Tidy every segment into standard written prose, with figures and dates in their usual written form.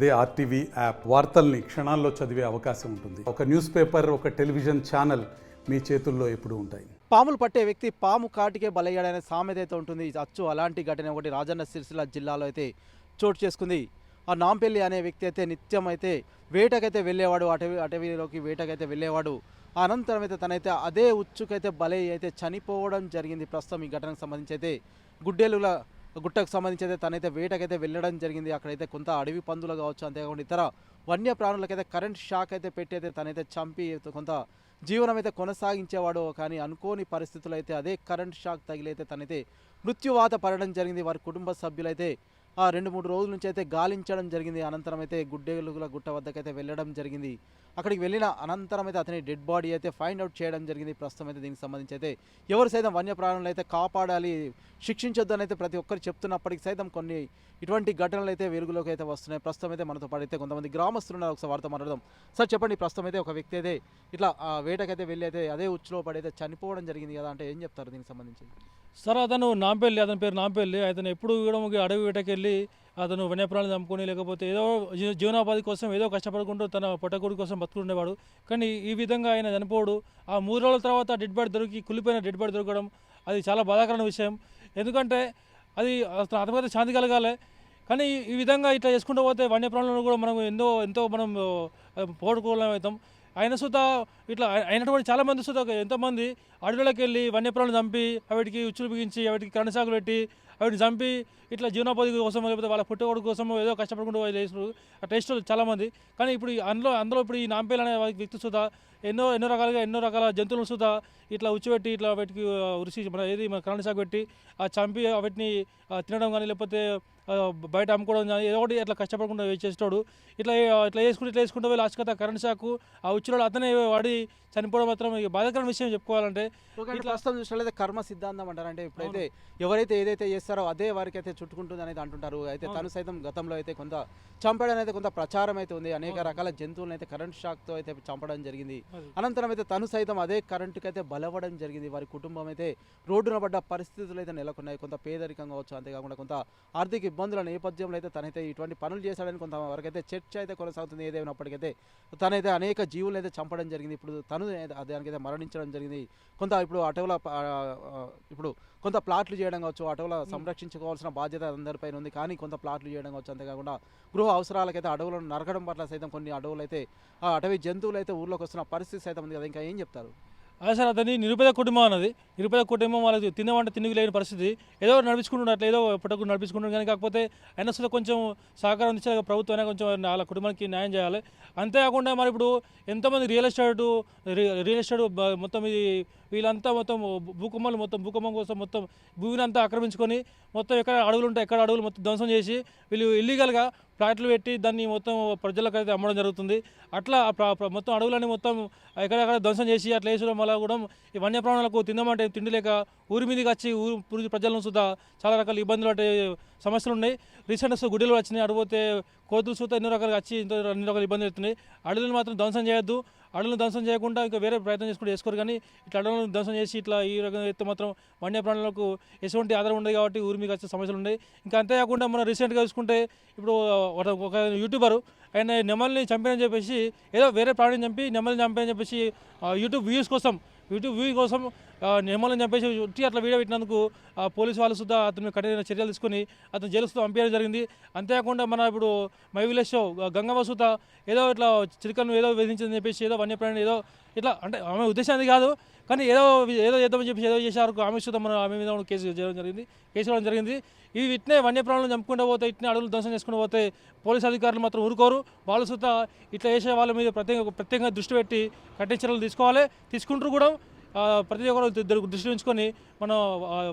అదే RTV app వార్తల్ని క్షణాల్లో చదివే అవకాశం ఉంటుంది. ఒక న్యూస్ పేపర్, ఒక టెలివిజన్ ఛానల్ మీ చేతుల్లో ఎప్పుడూ ఉంటాయి. పాములు పట్టే వ్యక్తి పాము కాటికే బలయ్యాడనే సామెత అయితే ఉంటుంది. అచ్చు అలాంటి ఘటన ఒకటి రాజన్న సిరిసిల్ల జిల్లాలో అయితే చోటు చేసుకుంది. ఆ నాంపల్లి అనే వ్యక్తి అయితే నిత్యం అయితే వేటకైతే వెళ్ళేవాడు, అటవీలోకి వేటకైతే వెళ్ళేవాడు. అనంతరం అయితే తనైతే అదే ఉచ్చుకైతే బలై అయితే చనిపోవడం జరిగింది. ప్రస్తుతం ఈ ఘటనకు సంబంధించి అయితే గుట్టకు సంబంధించి అయితే తనైతే వేటకైతే వెళ్ళడం జరిగింది. అక్కడైతే కొంత అడవి పందులు కావచ్చు, అంతేకాకుండా ఇతర వన్య ప్రాణులకైతే కరెంట్ షాక్ అయితే పెట్టి అయితే తనైతే చంపి కొంత జీవనం అయితే కొనసాగించేవాడు. కానీ అనుకోని పరిస్థితులు అయితే అదే కరెంట్ షాక్ తగిలైతే తనైతే మృత్యువాత పడడం జరిగింది. వారి కుటుంబ సభ్యులైతే 2-3 రోజుల నుంచి అయితే గాలించడం జరిగింది. అనంతరం అయితే గుడ్డేలుగుల గుట్ట వద్దకైతే వెళ్ళడం జరిగింది. అక్కడికి వెళ్ళిన అనంతరం అయితే అతని డెడ్ బాడీ అయితే ఫైండ్ అవుట్ చేయడం జరిగింది. ప్రస్తుతం అయితే దీనికి సంబంధించి అయితే ఎవరు సైతం వన్యప్రాణులను అయితే కాపాడాలి, శిక్షించొద్దు అని అయితే ప్రతి ఒక్కరు చెప్తున్నప్పటికీ సైతం కొన్ని ఇటువంటి ఘటనలు అయితే వెలుగులోకి అయితే వస్తున్నాయి. ప్రస్తుతం అయితే మనతో పాటు అయితే కొంతమంది గ్రామస్తులు ఉన్నారు. ఒకసారి వారితో మాట్లాడదాం. సార్ చెప్పండి, ప్రస్తుతం అయితే ఒక వ్యక్తి అయితే ఇట్లా వేటకైతే వెళ్ళి అయితే అదే ఉచ్చులో పడి అయితే చనిపోవడం జరిగింది కదా, అంటే ఏం చెప్తారు దీనికి సంబంధించి? సార్ అతను నాంపల్లి, అతని పేరు నాంపల్లి. అతను ఎప్పుడు కూడా అడవి వేటకెళ్ళి అతను వన్యప్రాణులు చంపుకొని లేకపోతే ఏదో జీవనోపాధి కోసం ఏదో కష్టపడుకుంటూ తన పొట్టకూడి కోసం బతుకుండేవాడు. కానీ ఈ విధంగా ఆయన చనిపోవడు. ఆ 3 రోజుల తర్వాత డెడ్ బాడీ దొరికి కుళ్ళిపోయిన డెడ్ బాడీ దొరకడం అది చాలా బాధాకరమైన విషయం. ఎందుకంటే అది అతనికైతే శాంతి కలగాలి. కానీ ఈ విధంగా ఇట్లా చేసుకుంటూ పోతే వన్యప్రాణులను కూడా మనం ఎంతో మనం పోగొట్టుకోవడం అవుతాం. ఆయన సుత ఇట్లా అయినటువంటి చాలామంది సుత ఎంతోమంది అడవులకు వెళ్ళి వన్యప్రాణులు చంపి వాటికి ఉచ్చులు బిగించి వాటికి కరెంట్ షాకులు పెట్టి వాటిని చంపి ఇట్లా జీవనోపాధి కోసం లేకపోతే వాళ్ళ పుట్టుకోడు కోసం ఏదో కష్టపడుకుంటూ చేస్తారు అట్లా ఇష్టం చాలామంది. కానీ ఇప్పుడు అందులో ఇప్పుడు ఈ నాంపల్లి అనే వ్యక్తి సుత ఎన్నో రకాల జంతువులను సుత ఇట్లా ఉచ్చిపెట్టి ఇట్లా వాటికి ఉరిసి మన కరెంట్ షాక్ పెట్టి చంపి వాటిని తినడం కానీ లేకపోతే బయట అమ్ముకోవడం కానీ ఏదో ఒకటి అట్లా కష్టపడకుండా చేసేటోడు. ఇట్లా చేసుకుంటూ వెళ్ళి లాస్ట్ కథ కరెంట్ షాకు ఆ ఉచ్చిలో అతనే వాడి చనిపోవడం మాత్రం బాధాకరమైన విషయం చెప్పుకోవాలంటే. ఇట్లా ప్రస్తుతం చూసినట్లయితే కర్మ సిద్ధాంతం అంటారు. అంటే ఇప్పుడైతే ఎవరైతే ఏదైతే చేస్తారో అదే వారికి అయితే చుట్టుకుంటుంది అనేది అంటుంటారు. అయితే తను సైతం గతంలో అయితే కొంత చంపడం అయితే కొంత ప్రచారం అయితే ఉంది. అనేక రకాల జంతువులను అయితే కరెంట్ షాక్తో అయితే చంపడం జరిగింది. అనంతరం అయితే తను సైతం అదే కరెంటుకి అయితే బలవడం జరిగింది. వారి కుటుంబం అయితే రోడ్డున పడ్డ పరిస్థితులు అయితే నెలకొన్నాయి. కొంత పేదరికం కావచ్చు, అంతేకాకుండా కొంత ఆర్థిక ఇబ్బందుల నేపథ్యంలో అయితే తనైతే ఇటువంటి పనులు చేశాడని కొంతవరకు అయితే చర్చ అయితే కొనసాగుతుంది. ఏదైనప్పటికైతే తనైతే అనేక జీవులను అయితే చంపడం జరిగింది. ఇప్పుడు తను దానికైతే మరణించడం జరిగింది. కొంత ఇప్పుడు అటవుల ఇప్పుడు కొంత ప్లాట్లు చేయడం కావచ్చు, అటవుల సంరక్షించుకోవాల్సిన బాధ్యత అందరిపైన ఉంది. కానీ కొంత ప్లాట్లు చేయడం కావచ్చు, అంతేకాకుండా గృహ అవసరాలకైతే అడవులను నరకడం పట్ల సైతం కొన్ని అడవులు అయితే అటవీ జంతువులు అయితే ఊర్లోకి వస్తున్న పరిస్థితి సైతం ఉంది కదా, ఇంకా ఏం చెప్తారు? అదే సార్, అతని నిరుపేద కుటుంబం అన్నది. నిరుపేద కుటుంబం వాళ్ళకి తినవంటే తిండికి లేని పరిస్థితి. ఏదో నడిపించుకుంటున్నారు, అట్లా ఏదో పుట్టకు నడిపించుకుంటున్నారు. కానీ కాకపోతే అయినా సరే కొంచెం సహకారం ఇచ్చే ప్రభుత్వం అయినా కొంచెం వాళ్ళ కుటుంబానికి న్యాయం చేయాలి. అంతేకాకుండా మరి ఇప్పుడు ఎంతోమంది రియల్ ఎస్టేట్ మొత్తం ఇది వీళ్ళంతా మొత్తం భూకంపం కోసం మొత్తం భూమిని అంతా ఆక్రమించుకొని మొత్తం ఎక్కడ అడవులు ఉంటాయి ఎక్కడ అడవులు మొత్తం ధ్వంసం చేసి వీళ్ళు ఇల్లీగల్గా ఫ్లాట్లు పెట్టి దాన్ని మొత్తం ప్రజలకు అయితే అమ్మడం జరుగుతుంది. అట్లా మొత్తం అడవులని మొత్తం ఎక్కడెక్కడ ధ్వంసం చేసి అట్లా వేసడం వల్ల కూడా ఈ వన్యప్రాణులకు తిందామంటే తిండి లేక ఊరి మీదకి వచ్చి ఊరి ప్రజలను సుతా చాలా రకాల ఇబ్బందులు అంటే సమస్యలు ఉన్నాయి. రీసెంట్గా గుడ్డలు వచ్చినాయి, అడిగితే కోతులు సుతా ఎన్నో రకాలుగా వచ్చి అన్ని రకాల ఇబ్బందులు అవుతున్నాయి. అడవులను మాత్రం ధ్వంసం చేయొద్దు. అడవులను ధ్వంసం చేయకుండా ఇంకా వేరే ప్రయత్నం చేసుకోరు. కానీ ఇట్లా అడవులను ధ్వంసం చేసి ఇట్లా ఈ రకంగా అయితే మాత్రం వన్యప్రాణులకు ఎటువంటి ఆధారం ఉండదు కాబట్టి ఊరి మీకు వచ్చే సమస్యలు ఉన్నాయి. ఇంకా అంతేకాకుండా మనం రీసెంట్గా చూసుకుంటే ఇప్పుడు ఒక యూట్యూబర్ ఆయన నెమల్ని చంపారని చెప్పేసి ఏదో వేరే ప్రాణిని చంపి నెమల్ని చంపారని చెప్పేసి యూట్యూబ్ వ్యూ కోసం నెమల్ని చంపేసి అట్లా వీడియో పెట్టినందుకు పోలీసు వాళ్ళు సుద్ధా అతను కఠిన చర్యలు తీసుకొని అతను జైలు సుద్ధా పంపించడం జరిగింది. అంతేకాకుండా మన ఇప్పుడు మై విలేజ్ షో గంగవ్వ సుద్ధా ఏదో ఇట్లా చిలుకలను ఏదో వేధించని చెప్పేసి ఏదో వన్యప్రాణి ఏదో ఇట్లా అంటే ఆమె ఉద్దేశం అది కాదు, కానీ ఏదో చేద్దామని చెప్పేసి ఏదో చేశారు. ఆమె సుద్ధా మన ఆమె మీద కేసు ఇవ్వడం జరిగింది. ఇట్నే వన్యప్రాణులను చంపుకుంటూ పోతే ఇట్నే అడవులు ధ్వంసం చేసుకుంటూ పోతే పోలీసు అధికారులు మాత్రం ఊరుకోరు. వాళ్ళు సుద్ధా ఇట్లా చేసే వాళ్ళ మీద ప్రత్యేకంగా దృష్టి పెట్టి కఠిన చర్యలు తీసుకుంటారు కూడా. ప్రతి ఒక్కరు దృష్టి ఉంచుకొని మనం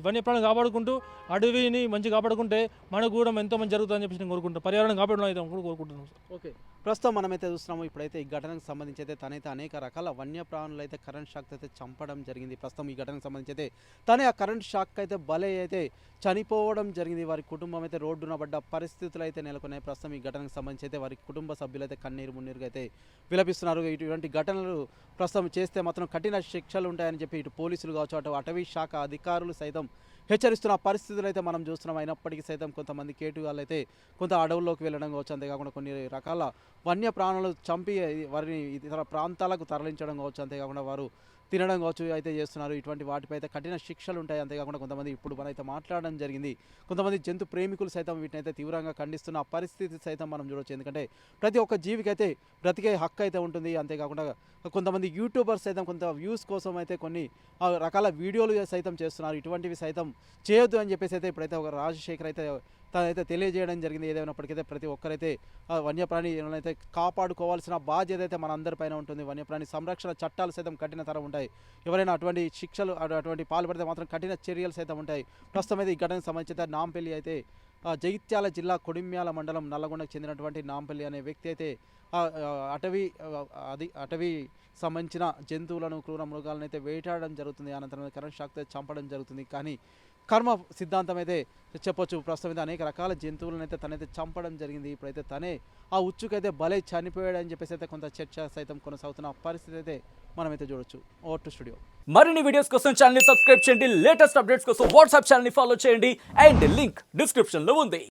వన్యప్రాణులు కాపాడుకుంటూ అడవిని మంచిగా కాపాడుకుంటే మనకు కూడా ఎంతో మంది జరుగుతుందని చెప్పేసి నేను కోరుకుంటాను. పర్యావరణం కాపాడడం అయితే కోరుకుంటున్నాను. ఓకే, ప్రస్తుతం మనమైతే చూస్తున్నాము. ఇప్పుడైతే ఈ ఘటనకు సంబంధించి అయితే తనైతే అనేక రకాల వన్యప్రాణులు అయితే కరెంట్ షాక్ అయితే చంపడం జరిగింది. ప్రస్తుతం ఈ ఘటనకు సంబంధించి అయితే తనే ఆ కరెంట్ షాక్ అయితే బలై అయితే చనిపోవడం జరిగింది. వారి కుటుంబం అయితే రోడ్డున పడ్డ పరిస్థితులు అయితే నెలకొన్నాయి. ప్రస్తుతం ఈ ఘటనకు సంబంధించి అయితే వారి కుటుంబ సభ్యులు అయితే కన్నీరు మున్నీరుగా అయితే విలపిస్తున్నారు. ఇటువంటి ఘటనలు ప్రస్తుతం చేస్తే మాత్రం కఠిన శిక్షలు ఉంటాయని చెప్పి ఇటు పోలీసులు కావచ్చు, అటు అటవీ శాఖ అధికారులు సైతం హెచ్చరిస్తున్న పరిస్థితులు అయితే మనం చూస్తున్నాం. అయినప్పటికీ సైతం కొంతమంది కేటుగాళ్ళు అయితే కొంత అడవుల్లోకి వెళ్ళడం కావచ్చు, అంతేకాకుండా కొన్ని రకాల వన్య ప్రాణులు చంపి వారిని ఇతర ప్రాంతాలకు తరలించడం కావచ్చు, అంతేకాకుండా వారు తినడం కావచ్చు అయితే చేస్తున్నారు. ఇటువంటి వాటిపై అయితే కఠిన శిక్షలు ఉంటాయి. అంతేకాకుండా కొంతమంది ఇప్పుడు మనైతే మాట్లాడడం జరిగింది. కొంతమంది జంతు ప్రేమికులు సైతం వీటిని అయితే తీవ్రంగా ఖండిస్తున్న పరిస్థితి సైతం మనం చూడవచ్చు. ఎందుకంటే ప్రతి ఒక్క జీవికి అయితే బ్రతికే హక్కు అయితే ఉంటుంది. అంతేకాకుండా కొంతమంది యూట్యూబర్స్ సైతం కొంత వ్యూస్ కోసం అయితే కొన్ని రకాల వీడియోలు సైతం చేస్తున్నారు. ఇటువంటివి సైతం చేయొద్దు అని చెప్పేసి అయితే ఇప్పుడైతే ఒక రాజశేఖర్ అయితే తనైతే తెలియజేయడం జరిగింది. ఏదైనప్పటికైతే ప్రతి ఒక్కరైతే వన్యప్రాణి అయితే కాపాడుకోవాల్సిన బాధ్యత అయితే మన అందరిపైన ఉంటుంది. వన్యప్రాణి సంరక్షణ చట్టాలు సైతం కఠినతరం ఉంటాయి. ఎవరైనా అటువంటి శిక్షలు అటువంటి పాల్పడితే మాత్రం కఠిన చర్యలు సైతం ఉంటాయి. ప్రస్తుతం అయితే ఈ ఘటనకు సంబంధించి నాంపల్లి అయితే జగిత్యాల జిల్లా కొడిమ్యాల మండలం నల్లగొండకు చెందినటువంటి నాంపల్లి అనే వ్యక్తి అయితే అటవీ సంబంధించిన జంతువులను క్రూర మృగాలను అయితే వేటాడడం జరుగుతుంది. అనంతరం కరెంట్ షాక్తో చంపడం జరుగుతుంది. కానీ కర్మ సిద్ధాంతం అయితే చెప్పొచ్చు. ప్రస్తుతం అయితే అనేక రకాల జంతువులను అయితే తనైతే చంపడం జరిగింది. ఇప్పుడైతే తనే ఆ ఉచ్చుకైతే బలై చనిపోయాడని చెప్పేసి అయితే కొంత చర్చ సైతం కొనసాగుతున్న పరిస్థితి అయితే మనమైతే చూడొచ్చు. Over to studio. మరిన్ని వీడియోస్ కోసం ఛానల్ ని సబ్స్క్రైబ్ చేయండి. లేటెస్ట్ అప్డేట్స్ కోసం వాట్సాప్ ఛానల్ ని ఫాలో చేయండి. అండ్ లింక్ డిస్క్రిప్షన్ లో ఉంది.